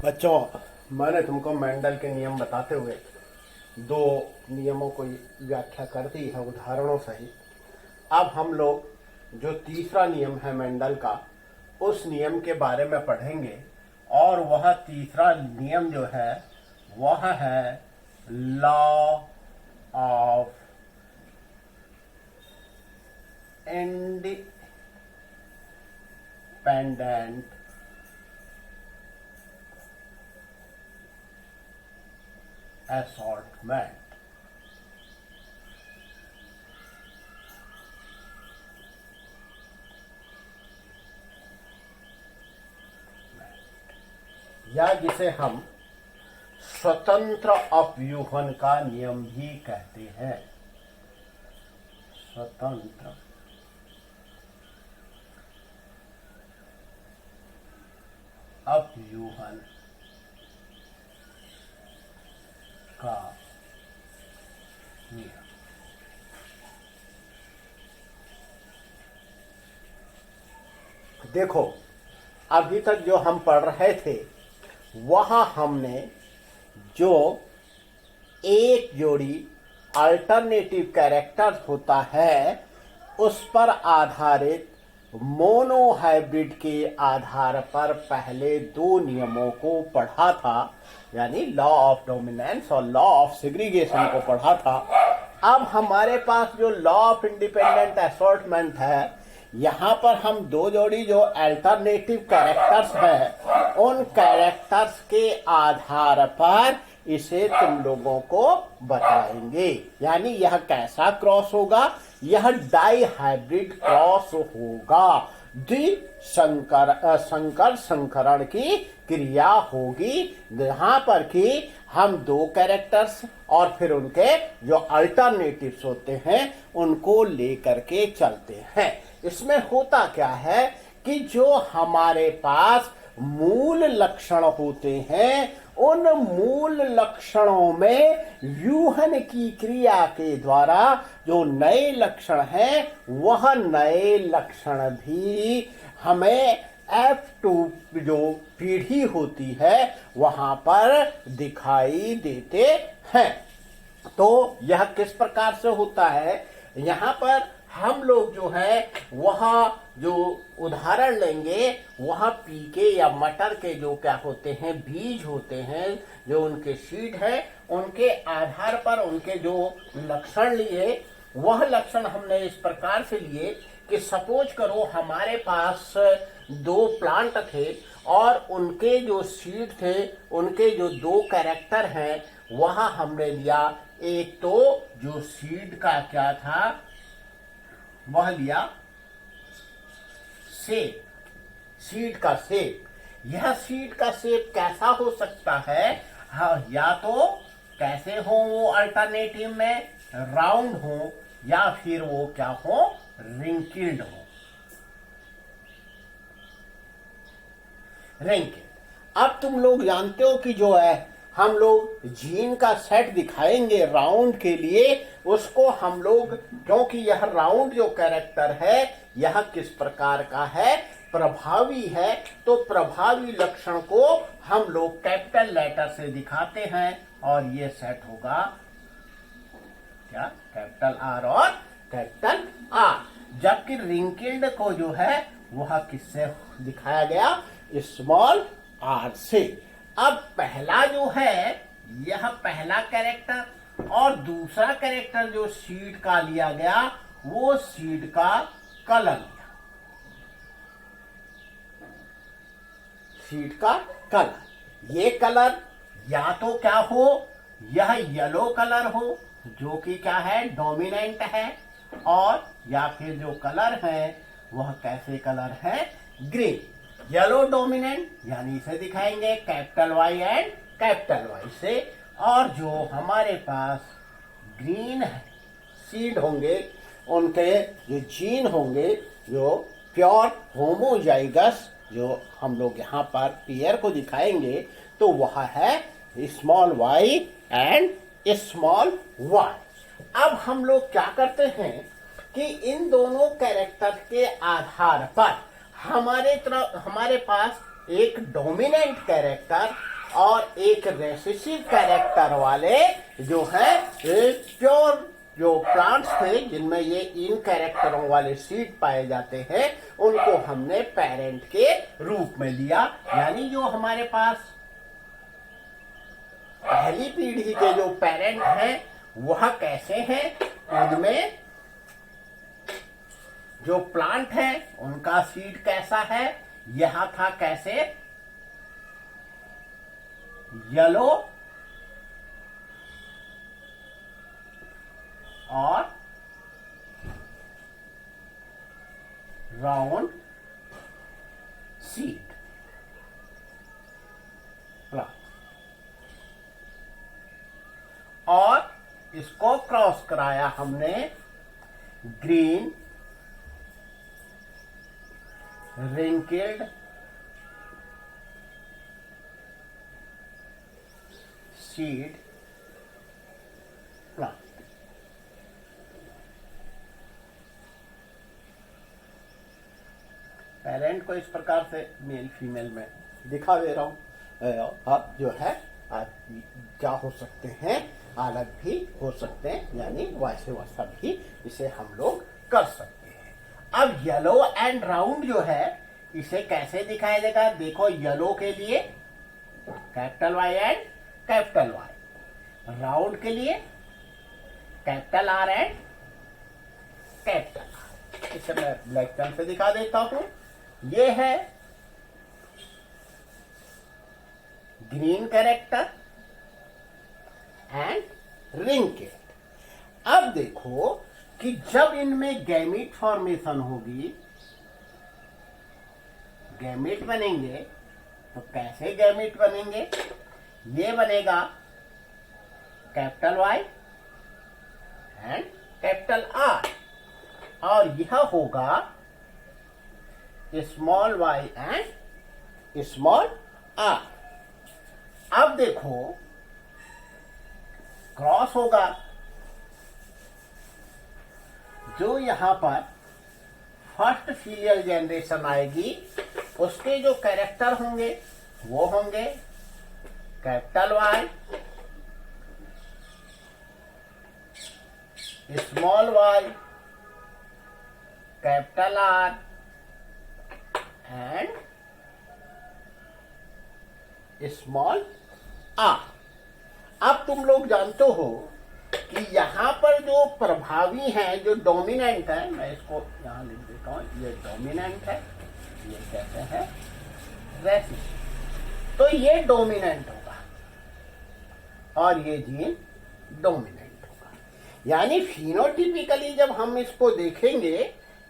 बच्चों, मैंने तुमको मेंडल के नियम बताते हुए दो नियमों को व्याख्या कर दी है उदाहरणों सहित। अब हम लोग जो तीसरा नियम है मेंडल का, उस नियम के बारे में पढ़ेंगे। और वह तीसरा नियम जो है वह है लॉ ऑफ इंडिपेंडेंट assortment। या जिसे हम स्वतंत्र अपव्यूहन का नियम भी कहते हैं। स्वतंत्र अपव्यूहन का नियम। देखो, अभी तक जो हम पढ़ रहे थे वहां हमने जो एक जोड़ी अल्टरनेटिव कैरेक्टर्स होता है उस पर आधारित मोनोहाइब्रिड के आधार पर पहले दो नियमों को पढ़ा था, यानी लॉ ऑफ डोमिनेंस और लॉ ऑफ सेग्रीगेशन को पढ़ा था। अब हमारे पास जो लॉ ऑफ इंडिपेंडेंट असॉर्टमेंट है, यहाँ पर हम दो जोड़ी जो अल्टरनेटिव कैरेक्टर्स हैं उन कैरेक्टर्स के आधार पर इसे तुम लोगों को बताएंगे। यानी यह कैसा क्रॉस होगा? यह डाई हाइब्रिड क्रॉस होगा। संकर संकरण की क्रिया होगी, जहां पर कि हम दो कैरेक्टर्स और फिर उनके जो अल्टरनेटिव्स होते हैं उनको लेकर के चलते हैं। इसमें होता क्या है कि जो हमारे पास मूल लक्षण होते हैं उन मूल लक्षणों में व्यूहन की क्रिया के द्वारा जो नए लक्षण हैं वह नए लक्षण भी हमें F2 जो पीढ़ी होती है वहां पर दिखाई देते हैं। तो यह किस प्रकार से होता है? यहाँ पर हम लोग जो है वहाँ जो उदाहरण लेंगे वहाँ पीके या मटर के जो क्या होते हैं बीज होते हैं, जो उनके सीड है, उनके आधार पर उनके जो लक्षण लिए वह लक्षण हमने इस प्रकार से लिए कि सपोज करो हमारे पास दो प्लांट थे और उनके जो सीड थे, उनके जो दो कैरेक्टर हैं वहाँ हमने लिया। एक तो जो सीड का क्या था वह लिया शेप, सीड का शेप। यह सीड का शेप कैसा हो सकता है? हाँ, या तो कैसे हो वो अल्टरनेटिव में राउंड हो या फिर वो क्या हो रिंकिल्ड हो। रिंकिल्ड। अब तुम लोग जानते हो कि जो है हम लोग जीन का सेट दिखाएंगे राउंड के लिए, उसको हम लोग, क्योंकि यह राउंड जो कैरेक्टर है यह किस प्रकार का है? प्रभावी है। तो प्रभावी लक्षण को हम लोग कैपिटल लेटर से दिखाते हैं और ये सेट होगा क्या? कैपिटल आर और कैपिटल आर। जबकि रिंकिल्ड को जो है वह किससे दिखाया गया? स्मॉल आर से। अब पहला जो है यह पहला कैरेक्टर और दूसरा कैरेक्टर जो सीड का लिया गया वो सीड का कलर लिया। सीड का कलर, ये कलर या तो क्या हो, यह येलो कलर हो जो कि क्या है डोमिनेंट है, और या फिर जो कलर है वह कैसे कलर है? ग्रीन। येलो डोमिनेंट यानी इसे दिखाएंगे capital Y and capital Y से। और जो हमारे पास ग्रीन सीड होंगे उनके जो जीन होंगे जो प्योर होमोजाइगस, जो हम लोग यहाँ पर पेयर को दिखाएंगे तो वह है small Y and small Y. अब हम लोग क्या करते हैं कि इन दोनों कैरेक्टर के आधार पर हमारे पास एक डोमिनेंट कैरेक्टर और एक रेसेसिव कैरेक्टर वाले जो है प्योर जो प्लांट्स थे जिनमें ये इन कैरेक्टरों वाले सीड पाए जाते हैं, उनको हमने पेरेंट के रूप में लिया। यानी जो हमारे पास पहली पीढ़ी के जो पेरेंट हैं वह कैसे हैं, उनमें जो प्लांट है उनका सीड कैसा है, यह था कैसे येलो और राउंड सीड प्लांट, और इसको क्रॉस कराया हमने green wrinkled seed plant। Parent को इस प्रकार से मेल फीमेल में दिखा दे रहा हूं। अब जो है क्या हो सकते हैं, अलग भी हो सकते हैं, यानी वैसे वैसा भी इसे हम लोग कर सकते हैं। अब येलो एंड राउंड जो है इसे कैसे दिखाया जाएगा, देखो येलो के लिए capital Y and capital Y, round के लिए capital R and capital R. इसे मैं ब्लैक पेन से दिखा देता हूं। ये है ग्रीन कैरेक्टर एंड रिंकेट। अब देखो कि जब इनमें गैमीट फॉर्मेशन होगी, गैमीट बनेंगे, तो कैसे गैमीट बनेंगे, ये बनेगा capital Y and capital R, और यह होगा small Y and small R. अब देखो क्रॉस होगा, जो यहां पर फर्स्ट सीरियल जनरेशन आएगी उसके जो कैरेक्टर होंगे वो होंगे capital Y, small Y, capital R and small R. अब तुम लोग जानते हो कि यहां पर जो प्रभावी हैं, जो डोमिनेंट है, मैं इसको यहां लिख देता हूं, ये डोमिनेंट है, ये कहते हैं रेसिसिव। तो ये डोमिनेंट होगा और ये जीन डोमिनेंट होगा। यानी फिनोटिपिकली जब हम इसको देखेंगे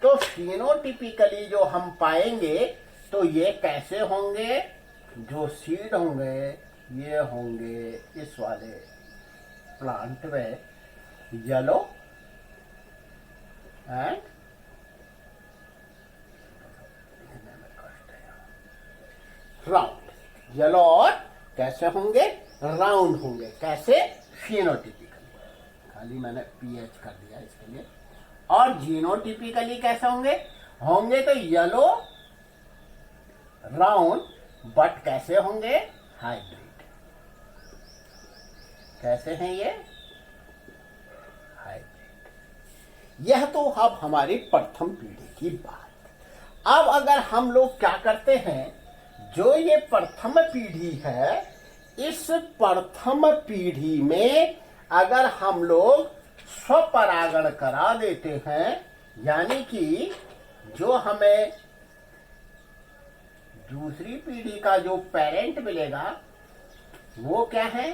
तो फिनोटिपिकली जो हम पाएंगे तो ये कैसे होंगे, जो सीड होंगे ये होंगे इस वाले प्लांट में येलो एंड राउंड। येलो और कैसे होंगे, राउंड होंगे। कैसे, फिनोटिपिकली, खाली मैंने पीएच कर दिया इसके लिए। और जीनोटिपिकली कैसे होंगे, होंगे तो येलो राउंड, बट कैसे होंगे, हाइब्रिड। कैसे हैं ये, हाइब्रिड। यह तो अब हमारी प्रथम पीढ़ी की बात। अब अगर हम लोग क्या करते हैं, जो ये प्रथम पीढ़ी है, इस प्रथम पीढ़ी में अगर हम लोग स्वपरागण करा देते हैं, यानी कि जो हमें दूसरी पीढ़ी का जो पेरेंट मिलेगा वो क्या है,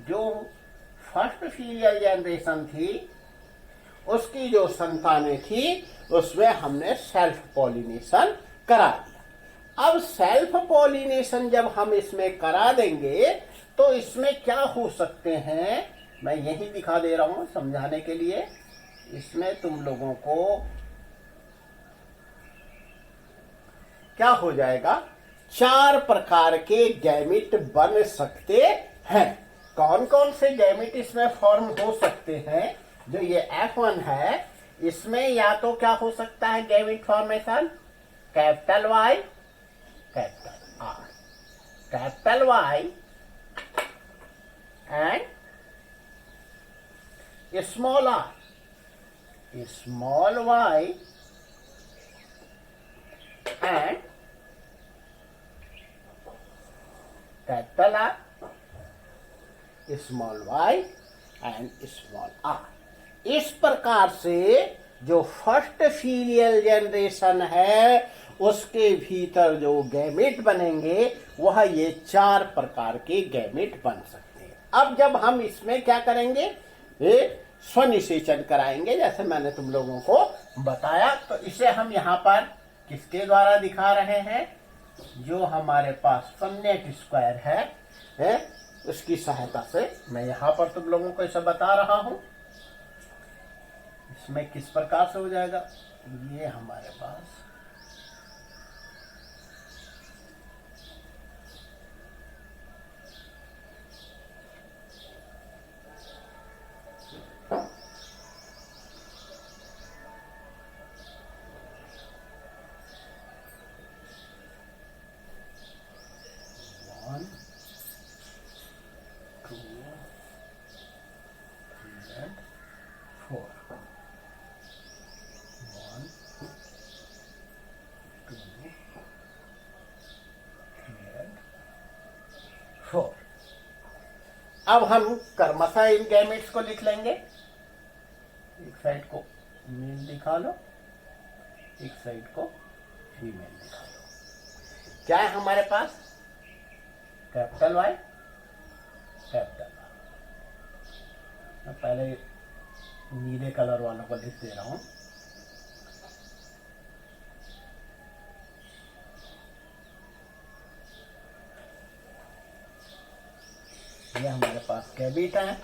जो फर्स्ट सीरियल जनरेशन थी उसकी जो संतानें थी उसमें हमने सेल्फ पॉलिनेशन करा दिया। अब सेल्फ पॉलिनेशन जब हम इसमें करा देंगे तो इसमें क्या हो सकते हैं, मैं यही दिखा दे रहा हूं समझाने के लिए। इसमें तुम लोगों को क्या हो जाएगा, 4 प्रकार के गैमिट बन सकते हैं। कौन कौन से गैमिट इसमें फॉर्म हो सकते हैं, जो ये F1 है, इसमें या तो क्या हो सकता है gamete formation, capital Y, capital R, capital Y and small R, small Y and capital R, small Y and small R. इस प्रकार से जो फर्स्ट सीरियल जनरेशन है उसके भीतर जो गैमेट बनेंगे वह ये 4 प्रकार के गैमेट बन सकते हैं। अब जब हम इसमें क्या करेंगे, स्वनिषेचन कराएंगे, जैसे मैंने तुम लोगों को बताया। तो इसे हम यहाँ पर किसके द्वारा दिखा रहे हैं, जो हमारे पास पन्नेट स्क्वायर है उसकी सहायता से मैं यहाँ पर तुम लोगों को इसे बता रहा हूं। इसमें किस प्रकार से हो जाएगा, ये हमारे पास अब हम क्रमशः इन गैमेट्स को लिख लेंगे। एक साइड को मेल दिखा लो, एक साइड को फीमेल दिखा लो। क्या है हमारे पास, कैपिटल वाई, कैपिटल आर। मैं पहले नीले कलर वालों को लिख दे रहा हूं। ये हमारे पास कैबिट है,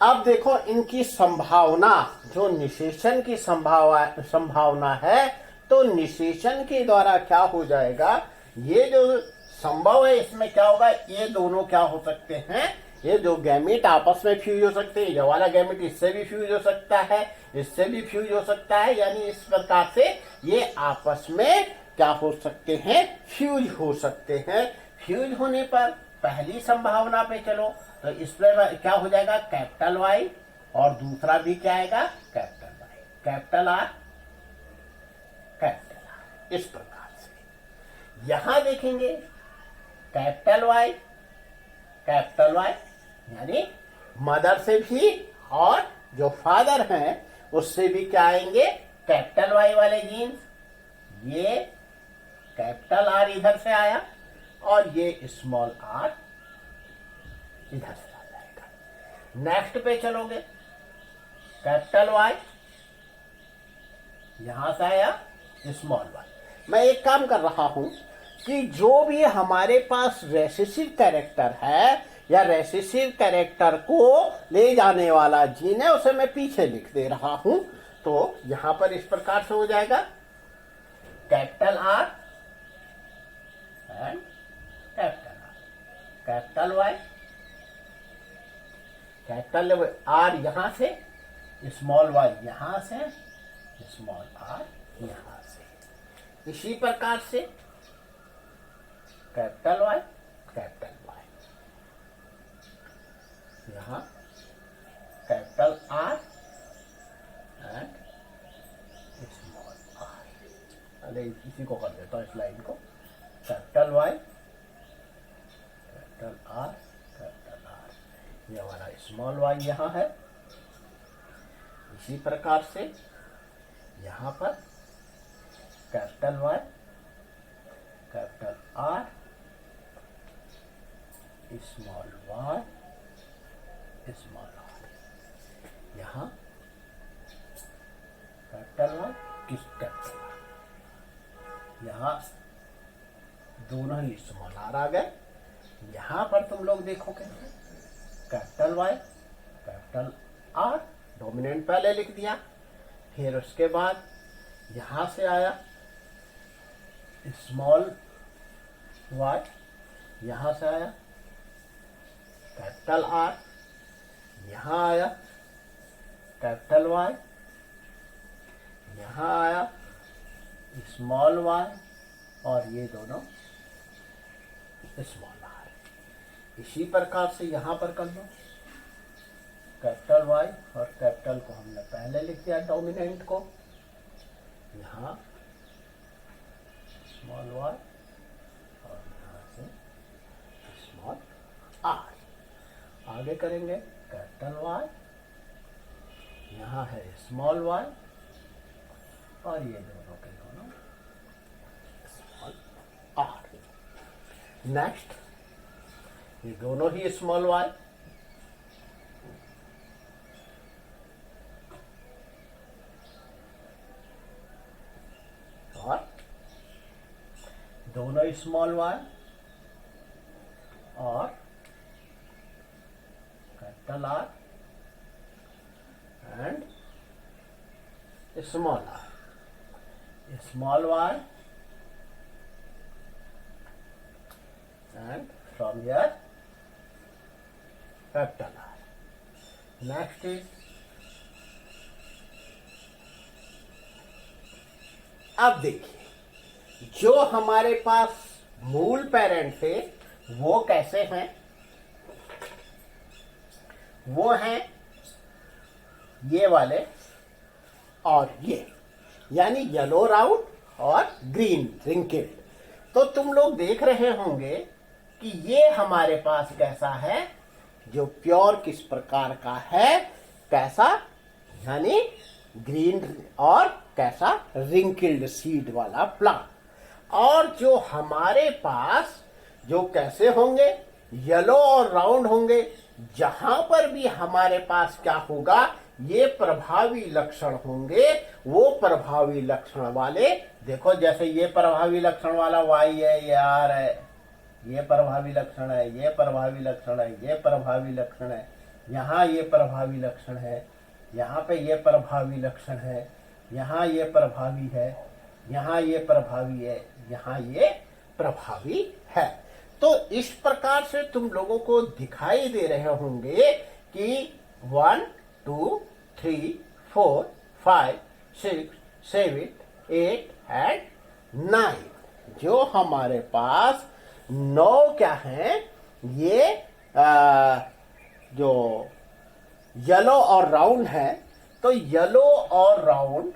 अब देखो इनकी संभावना, जो निषेचन की संभावना है, तो निषेचन के द्वारा क्या हो जाएगा, ये जो संभव है इसमें क्या होगा, ये दोनों क्या हो सकते हैं, ये जो गैमेट आपस में फ्यूज हो सकते हैं। ये वाला गैमेट इससे भी फ्यूज हो सकता है, इससे भी फ्यूज हो सकता है, यानी इस प्रकार से ये आपस में क्या हो सकते हैं, फ्यूज हो सकते हैं। फ्यूज होने पर पहली संभावना पे चलो, तो इसमें क्या हो जाएगा, कैपिटल वाई, और दूसरा भी क्या आएगा, capital Y, capital R, capital R. इस प्रकार से यहां देखेंगे कैपिटल वाई, कैपिटल वाई, यानी मदर से भी और जो फादर हैं उससे भी क्या आएंगे, कैपिटल वाई वाले जीन्स। ये कैपिटल आर इधर से आया और ये स्मॉल आर इधर से आ जाएगा। नेक्स्ट पे चलोगे, कैपिटल वाई यहां से आया, स्मॉल वाई। मैं एक काम कर रहा हूं कि जो भी हमारे पास रेसेसिव कैरेक्टर है या रेसेसिव कैरेक्टर को ले जाने वाला जीन है उसे मैं पीछे लिख दे रहा हूं। तो यहां पर इस प्रकार से हो जाएगा, capital R and capital R, capital Y, capital R यहां से, स्मॉल वाई यहां से, स्मॉल आर यहां से। इसी प्रकार से कैपिटल वाई, कैपिटल वाई, यहां capital R and small R. पहले इसी को कर देता हूं, इस लाइन को, capital Y, capital R, capital R. ये हमारा स्मॉल वाई यहां है। इसी प्रकार से यहां पर capital Y, capital R, small Y, small R. यहां कैपिटल वाई, किस कैपिटल आर, यहां दोनों ही स्मॉल आर आ गए। यहां पर तुम लोग देखोगे capital Y, capital R, dominant पहले लिख दिया, फिर उसके बाद यहां से आया स्मॉल वाई, यहां से आया कैपिटल आर, यहां आया कैपिटल वाई, यहां आया स्मॉल वाई, और ये दोनों स्मॉल आर। इसी प्रकार से यहां पर कर लो, कैपिटल वाई और कैपिटल को हमने पहले लिख दिया डोमिनेंट को, यहां स्मॉल वाई और यहां से स्मॉल आर। आगे करेंगे कैपिटल वाई, यहां है स्मॉल वाई और ये दोनों के दोनों स्मॉल आर। नेक्स्ट ये दोनों ही स्मॉल वाई, और दोनों स्मॉल वाई और capital R and small R, small Y and from here capital R. Next is अब देखिए जो हमारे पास मूल पेरेंट थे वो कैसे हैं, वो हैं ये वाले और ये, यानी येलो राउंड और ग्रीन रिंकेड। तो तुम लोग देख रहे होंगे कि ये हमारे पास कैसा है, जो प्योर किस प्रकार का है, कैसा यानी ग्रीन और कैसा रिंकल्ड सीड वाला प्लांट। और जो हमारे पास जो कैसे होंगे, येलो और राउंड होंगे। जहां पर भी हमारे पास क्या होगा, ये प्रभावी लक्षण होंगे, वो प्रभावी लक्षण वाले, देखो जैसे ये प्रभावी लक्षण वाला वाई है, ये आर है, ये प्रभावी लक्षण है, ये प्रभावी लक्षण है, ये प्रभावी लक्षण है, यहाँ ये प्रभावी लक्षण है, यहाँ पे ये प्रभावी लक्षण है, यहाँ ये प्रभावी है, यहाँ ये प्रभावी है, यहाँ ये प्रभावी है। तो इस प्रकार से तुम लोगों को दिखाई दे रहे होंगे कि 1 2 3 4 5 6 7 8 एंड 9, जो हमारे पास 9 क्या है, ये जो येलो और राउंड है। तो येलो और राउंड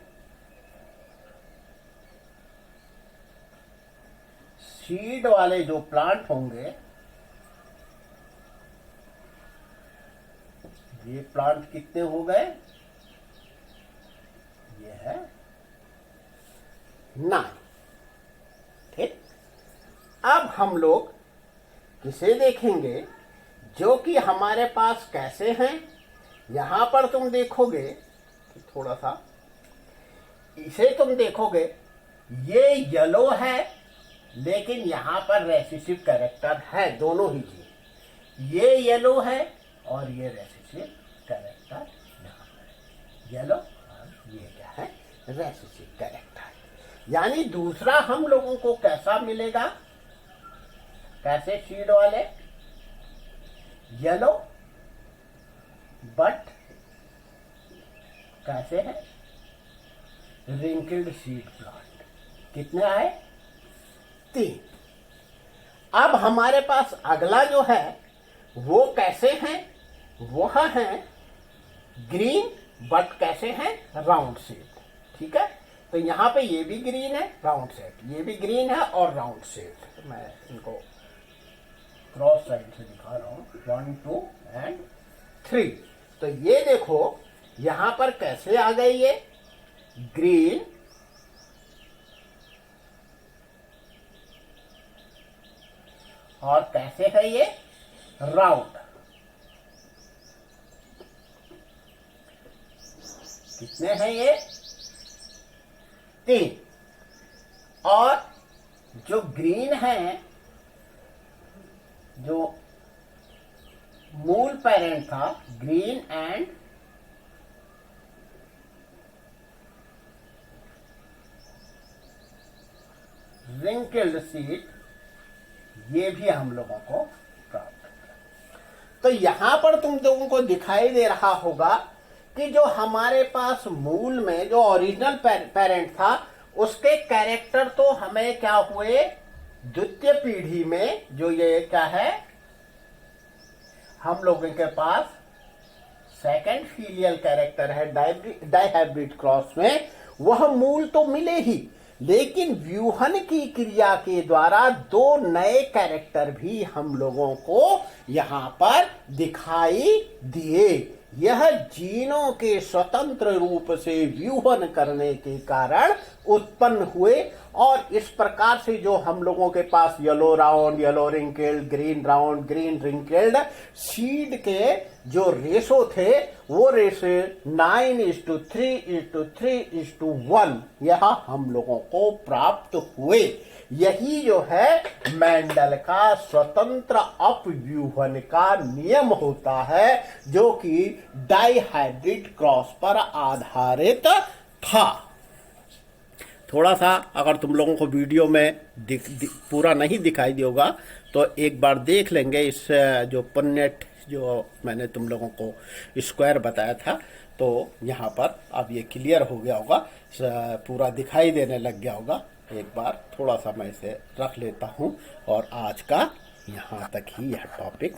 सीड वाले जो प्लांट होंगे, ये प्लांट कितने हो गए, ये है 9। ठीक, अब हम लोग किसे देखेंगे, जो कि हमारे पास कैसे हैं। यहां पर तुम देखोगे थोड़ा सा, इसे तुम देखोगे ये येलो है, लेकिन यहां पर रेसिसिव कैरेक्टर है, दोनों ही चीज, ये येलो है और ये रेसिसिव कैरेक्टर यहां पर येलो और ये क्या है, रेसिसिव कैरेक्टर। यानी दूसरा हम लोगों को कैसा मिलेगा, कैसे सीड वाले, येलो बट कैसे है, रिंकल्ड सीड प्लांट। कितने आए, 3। अब हमारे पास अगला जो है वो कैसे हैं, वह है ग्रीन बट कैसे हैं, राउंड शेप। ठीक है, तो यहां पे ये भी ग्रीन है, राउंड शेप, ये भी ग्रीन है और राउंड शेप। तो मैं इनको क्रॉस साइड से दिखा रहा हूं, 1 2 एंड 3। तो ये देखो यहां पर कैसे आ गए, ये ग्रीन और कैसे है ये राउंड। कितने हैं ये, 3। और जो ग्रीन है, जो मूल पेरेंट था, ग्रीन एंड रिंकल्ड सीड ये भी हम लोगों को प्राप्त होगा। तो यहां पर तुम लोगों को दिखाई दे रहा होगा कि जो हमारे पास मूल में जो ओरिजिनल पेरेंट था उसके कैरेक्टर तो हमें क्या हुए, द्वितीय पीढ़ी में जो ये क्या है हम लोगों के पास सेकंड फीलियल कैरेक्टर है डाइहाइब्रिड क्रॉस में, वह मूल तो मिले ही, लेकिन व्यूहन की क्रिया के द्वारा दो नए कैरेक्टर भी हम लोगों को यहां पर दिखाई दिए। यह जीनों के स्वतंत्र रूप से व्यूहन करने के कारण उत्पन्न हुए और इस प्रकार से जो हम लोगों के पास yellow round, yellow wrinkled, green round, green wrinkled seed के जो रेशो थे वो रेशो 9:3:3:1 यह हम लोगों को प्राप्त हुए। यही जो है मेंडल का स्वतंत्र अपव्यूहन का नियम होता है जो कि डाइहाइब्रिड क्रॉस पर आधारित था। थोड़ा सा अगर तुम लोगों को वीडियो में पूरा नहीं दिखाई देगा तो एक बार देख लेंगे। इस जो पन्नेट जो मैंने तुम लोगों को स्क्वायर बताया था तो यहाँ पर अब ये क्लियर हो गया होगा, पूरा दिखाई देने लग गया होगा। एक बार थोड़ा सा मैं इसे रख लेता हूँ और आज का यहाँ तक ही यह टॉपिक